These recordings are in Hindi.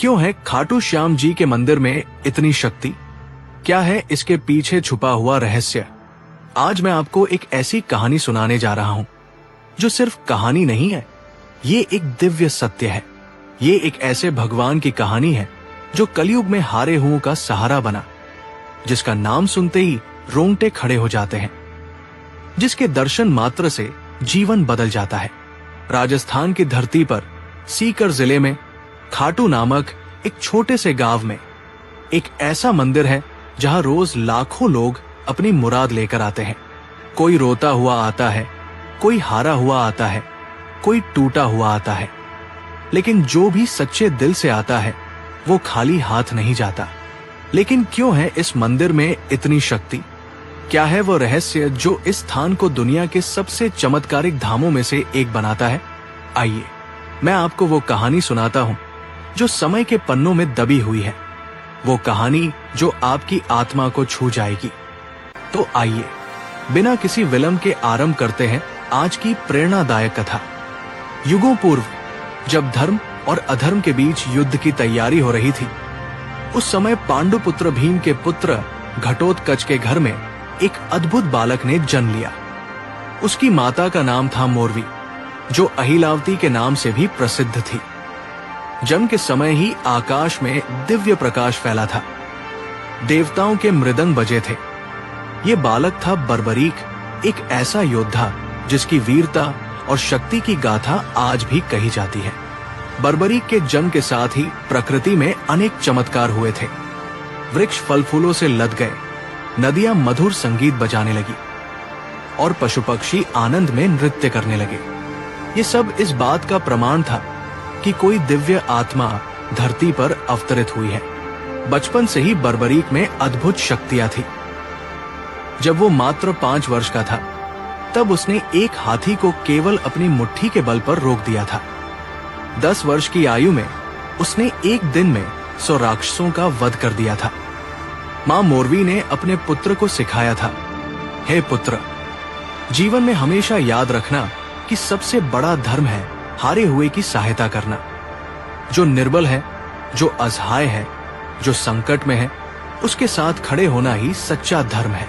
क्यों है खाटू श्याम जी के मंदिर में इतनी शक्ति? क्या है इसके पीछे छुपा हुआ रहस्य? आज मैं आपको एक ऐसी कहानी सुनाने जा रहा हूं जो सिर्फ कहानी नहीं है, ये एक दिव्य सत्य है। ये एक ऐसे भगवान की कहानी है जो कलयुग में हारे हुओं का सहारा बना, जिसका नाम सुनते ही रोंगटे खड़े हो जाते हैं, जिसके दर्शन मात्र से जीवन बदल जाता है। राजस्थान की धरती पर सीकर जिले में खाटू नामक एक छोटे से गांव में एक ऐसा मंदिर है जहां रोज लाखों लोग अपनी मुराद लेकर आते हैं। कोई रोता हुआ आता है, कोई हारा हुआ आता है, कोई टूटा हुआ आता है, लेकिन जो भी सच्चे दिल से आता है वो खाली हाथ नहीं जाता। लेकिन क्यों है इस मंदिर में इतनी शक्ति? क्या है वो रहस्य जो इस स्थान को दुनिया के सबसे चमत्कारिक धामों में से एक बनाता है? आइए मैं आपको वो कहानी सुनाता हूं जो समय के पन्नों में दबी हुई है, वो कहानी जो आपकी आत्मा को छू जाएगी। तो आइए बिना किसी विलंब के आरंभ करते हैं आज की प्रेरणादायक कथा। युगों पूर्व जब धर्म और अधर्म के बीच युद्ध की तैयारी हो रही थी, उस समय पांडुपुत्र भीम के पुत्र घटोत्कच के घर में एक अद्भुत बालक ने जन्म लिया। उसकी माता का नाम था मोरवी, जो अहिलावती के नाम से भी प्रसिद्ध थी। जन्म के समय ही आकाश में दिव्य प्रकाश फैला था, देवताओं के मृदंग बजे थे। ये बालक था बर्बरीक, एक ऐसा योद्धा जिसकी वीरता और शक्ति की गाथा आज भी कही जाती है। बर्बरीक के जन्म के साथ ही प्रकृति में अनेक चमत्कार हुए थे। वृक्ष फल फूलों से लद गए, नदियां मधुर संगीत बजाने लगी और पशु पक्षी आनंद में नृत्य करने लगे। ये सब इस बात का प्रमाण था कि कोई दिव्य आत्मा धरती पर अवतरित हुई है। बचपन से ही बर्बरीक में अद्भुत शक्तियां थी। जब वो मात्र 5 वर्ष का था, तब उसने एक हाथी को केवल अपनी मुट्ठी के बल पर रोक दिया था। 10 वर्ष की आयु में उसने एक दिन में 100 राक्षसों का वध कर दिया था। मां मोरवी ने अपने पुत्र को सिखाया था, हे पुत्र, जीवन में हमेशा याद रखना कि सबसे बड़ा धर्म है हारे हुए की सहायता करना। जो निर्बल है, जो असहाय है, जो संकट में है, उसके साथ खड़े होना ही सच्चा धर्म है।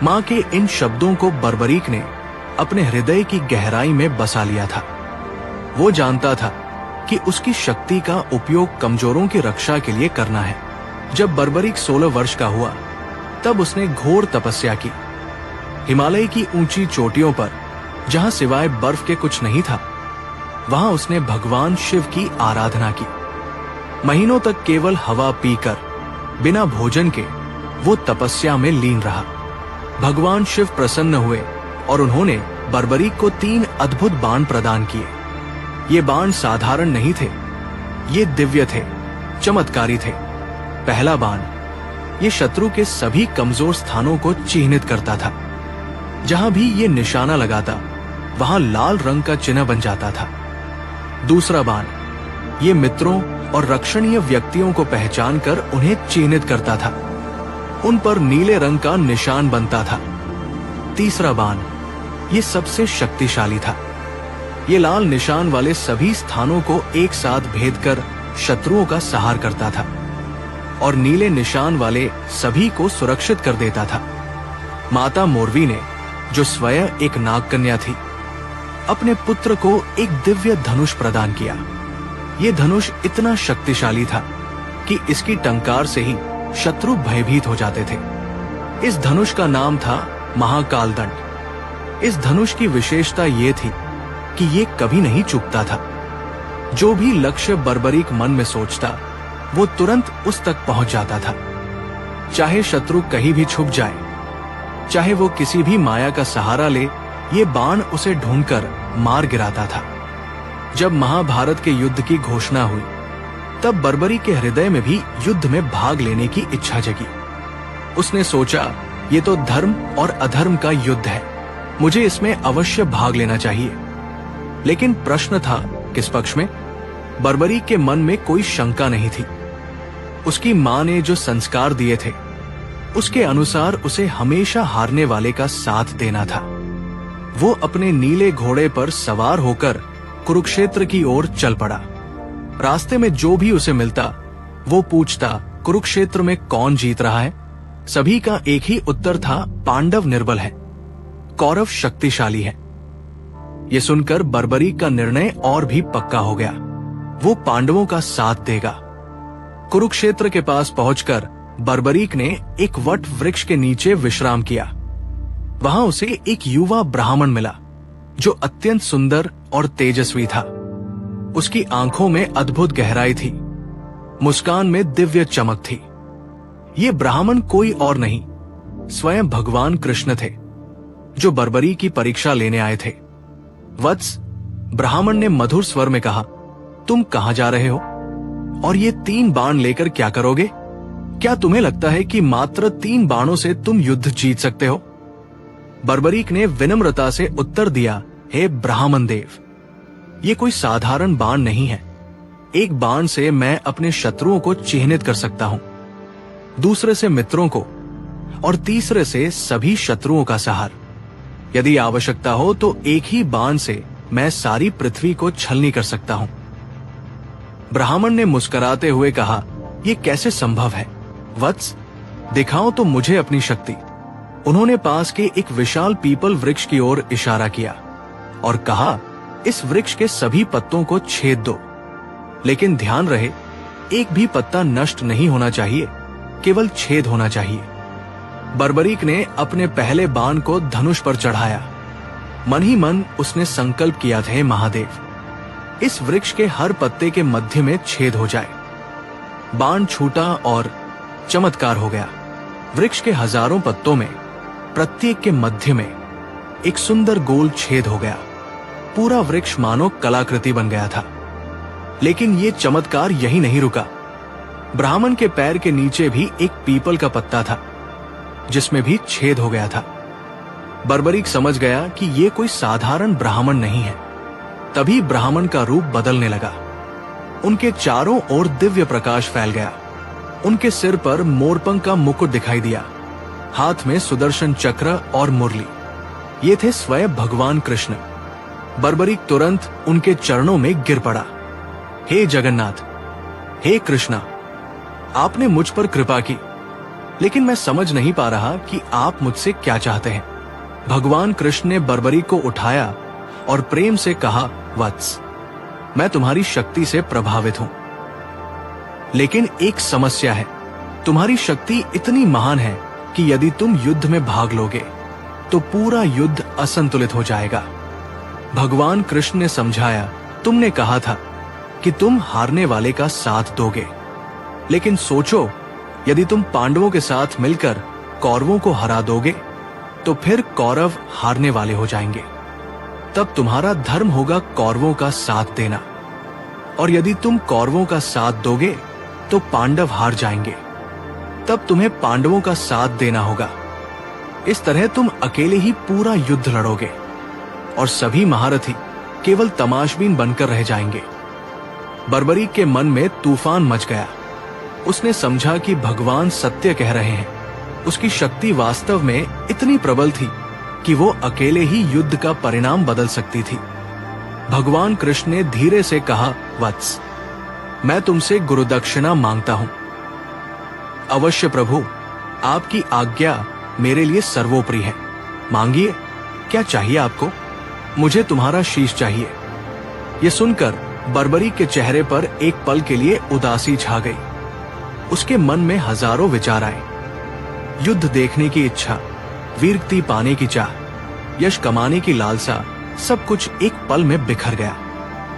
मां के इन शब्दों को बर्बरीक ने अपने हृदय की गहराई में बसा लिया था। वो जानता था कि उसकी शक्ति का उपयोग कमजोरों की रक्षा के लिए करना है। जब बर्बरीक 16 वर्ष का हुआ, तब उसने घोर तपस्या की। हिमालय की ऊंची चोटियों पर, जहां सिवाय बर्फ के कुछ नहीं था, वहां उसने भगवान शिव की आराधना की। महीनों तक केवल हवा पीकर, बिना भोजन के वो तपस्या में लीन रहा। भगवान शिव प्रसन्न हुए और उन्होंने बर्बरीक को 3 अद्भुत बाण प्रदान किए। ये बाण साधारण नहीं थे, ये दिव्य थे, चमत्कारी थे। पहला बाण ये शत्रु के सभी कमजोर स्थानों को चिह्नित करता था। जहां भी ये निशाना लगाता, वहां लाल रंग का चिन्ह बन जाता था। दूसरा बाण ये मित्रों और रक्षणीय व्यक्तियों को पहचान कर उन्हें चिन्हित करता था, उन पर नीले रंग का निशान बनता था। तीसरा बाण ये सबसे शक्तिशाली था। ये लाल निशान वाले सभी स्थानों को एक साथ भेद कर शत्रुओं का संहार करता था और नीले निशान वाले सभी को सुरक्षित कर देता था। माता मोरवी ने, जो स्वयं एक नागकन्या थी, अपने पुत्र को एक दिव्य धनुष प्रदान किया। ये धनुष इतना शक्तिशाली था कि इसकी टंकार से ही शत्रु भयभीत हो जाते थे। इस धनुष का नाम था महाकालदंड। इस धनुष की विशेषता ये थी कि ये कभी नहीं चूकता था। जो भी लक्ष्य बर्बरीक मन में सोचता, वो तुरंत उस तक पहुंच जाता था। चाहे शत्रु कहीं भी छुप जाए, चाहे वो किसी भी माया का सहारा ले, ये बाण उसे ढूंढकर मार गिराता था। जब महाभारत के युद्ध की घोषणा हुई, तब बर्बरीक के हृदय में भी युद्ध में भाग लेने की इच्छा जगी। उसने सोचा, ये तो धर्म और अधर्म का युद्ध है, मुझे इसमें अवश्य भाग लेना चाहिए। लेकिन प्रश्न था, किस पक्ष में? बर्बरीक के मन में कोई शंका नहीं थी। उसकी मां ने जो संस्कार दिए थे, उसके अनुसार उसे हमेशा हारने वाले का साथ देना था। वो अपने नीले घोड़े पर सवार होकर कुरुक्षेत्र की ओर चल पड़ा। रास्ते में जो भी उसे मिलता, वो पूछता, कुरुक्षेत्र में कौन जीत रहा है? सभी का एक ही उत्तर था, पांडव निर्बल है, कौरव शक्तिशाली है। ये सुनकर बर्बरीक का निर्णय और भी पक्का हो गया। वो पांडवों का साथ देगा। कुरुक्षेत्र के पास पहुंचकर बर्बरीक ने एक वट वृक्ष के नीचे विश्राम किया। वहां उसे एक युवा ब्राह्मण मिला जो अत्यंत सुंदर और तेजस्वी था। उसकी आंखों में अद्भुत गहराई थी, मुस्कान में दिव्य चमक थी। ये ब्राह्मण कोई और नहीं, स्वयं भगवान कृष्ण थे, जो बर्बरीक की परीक्षा लेने आए थे। वत्स, ब्राह्मण ने मधुर स्वर में कहा, तुम कहां जा रहे हो और ये 3 बाण लेकर क्या करोगे? क्या तुम्हें लगता है कि मात्र 3 बाणों से तुम युद्ध जीत सकते हो? बर्बरीक ने विनम्रता से उत्तर दिया, हे ब्राह्मण देव, ये कोई साधारण बाण नहीं है। एक बाण से मैं अपने शत्रुओं को चिह्नित कर सकता हूं, दूसरे से मित्रों को और तीसरे से सभी शत्रुओं का संहार। यदि आवश्यकता हो तो एक ही बाण से मैं सारी पृथ्वी को छलनी कर सकता हूं। ब्राह्मण ने मुस्कुराते हुए कहा, यह कैसे संभव है? वत्स, दिखाओ तो मुझे अपनी शक्ति। उन्होंने पास के एक विशाल पीपल वृक्ष की ओर इशारा किया और कहा, इस वृक्ष के सभी पत्तों को छेद दो, लेकिन ध्यान रहे, एक भी पत्ता नष्ट नहीं होना चाहिए, केवल छेद होना चाहिए। बर्बरीक ने अपने पहले बाण को धनुष पर चढ़ाया। मन ही मन उसने संकल्प किया था, महादेव, इस वृक्ष के हर पत्ते के मध्य में छेद हो जाए। बाण छूटा और चमत्कार हो गया। वृक्ष के हजारों पत्तों में प्रत्येक के मध्य में एक सुंदर गोल छेद हो गया। पूरा वृक्ष मानो कलाकृति बन गया था। लेकिन ये चमत्कार यही नहीं रुका। ब्राह्मण के पैर के नीचे भी एक पीपल का पत्ता था, जिसमें भी छेद हो गया था। बर्बरीक समझ गया कि ये कोई साधारण ब्राह्मण नहीं है। तभी ब्राह्मण का रूप बदलने लगा। उनके चारों ओर दिव्य प्रकाश फैल गया। उनके सिर पर मोरपंख का मुकुट दिखाई दिया, हाथ में सुदर्शन चक्र और मुरली। ये थे स्वयं भगवान कृष्ण। बर्बरीक तुरंत उनके चरणों में गिर पड़ा। हे जगन्नाथ, हे कृष्णा, आपने मुझ पर कृपा की, लेकिन मैं समझ नहीं पा रहा कि आप मुझसे क्या चाहते हैं। भगवान कृष्ण ने बर्बरीक को उठाया और प्रेम से कहा, वत्स, मैं तुम्हारी शक्ति से प्रभावित हूं, लेकिन एक समस्या है। तुम्हारी शक्ति इतनी महान है कि यदि तुम युद्ध में भाग लोगे तो पूरा युद्ध असंतुलित हो जाएगा। भगवान कृष्ण ने समझाया, तुमने कहा था कि तुम हारने वाले का साथ दोगे, लेकिन सोचो, यदि तुम पांडवों के साथ मिलकर कौरवों को हरा दोगे तो फिर कौरव हारने वाले हो जाएंगे। तब तुम्हारा धर्म होगा कौरवों का साथ देना, और यदि तुम कौरवों का साथ दोगे तो पांडव हार जाएंगे। तब तुम्हें पांडवों का साथ देना होगा। इस तरह तुम अकेले ही पूरा युद्ध लड़ोगे और सभी महारथी केवल तमाशबीन बनकर रह जाएंगे। बर्बरीक के मन में तूफान मच गया। उसने समझा कि भगवान सत्य कह रहे हैं। उसकी शक्ति वास्तव में इतनी प्रबल थी कि वो अकेले ही युद्ध का परिणाम बदल सकती थी। भगवान कृष्ण ने धीरे से कहा, वत्स, मैं तुमसे गुरुदक्षिणा मांगता हूं। अवश्य प्रभु, आपकी आज्ञा मेरे लिए सर्वोपरि है। मांगिए, क्या चाहिए आपको? मुझे तुम्हारा शीश चाहिए। यह सुनकर बर्बरीक के चेहरे पर एक पल के लिए उदासी छा गई। उसके मन में हजारों विचार आए। युद्ध देखने की इच्छा, वीरगति पाने की चाह, यश कमाने की लालसा, सब कुछ एक पल में बिखर गया।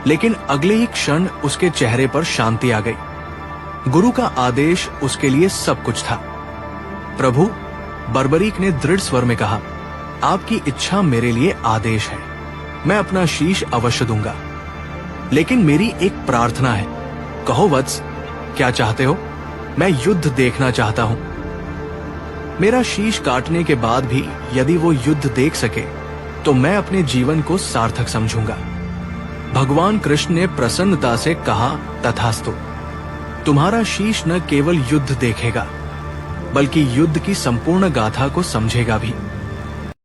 लेकिन अगले ही क्षण उसके चेहरे पर शांति आ गई। गुरु का आदेश उसके लिए सब कुछ था। प्रभु, बर्बरीक ने दृढ़ स्वर में कहा, आपकी इच्छा मेरे लिए आदेश है। मैं अपना शीश अवश्य दूंगा, लेकिन मेरी एक प्रार्थना है। कहो वत्स, क्या चाहते हो? मैं युद्ध देखना चाहता हूं। मेरा शीश काटने के बाद भी यदि वो युद्ध देख सके तो मैं अपने जीवन को सार्थक समझूंगा। भगवान कृष्ण ने प्रसन्नता से कहा, तथास्तु। तुम्हारा शीश न केवल युद्ध देखेगा, बल्कि युद्ध की संपूर्ण गाथा को समझेगा भी।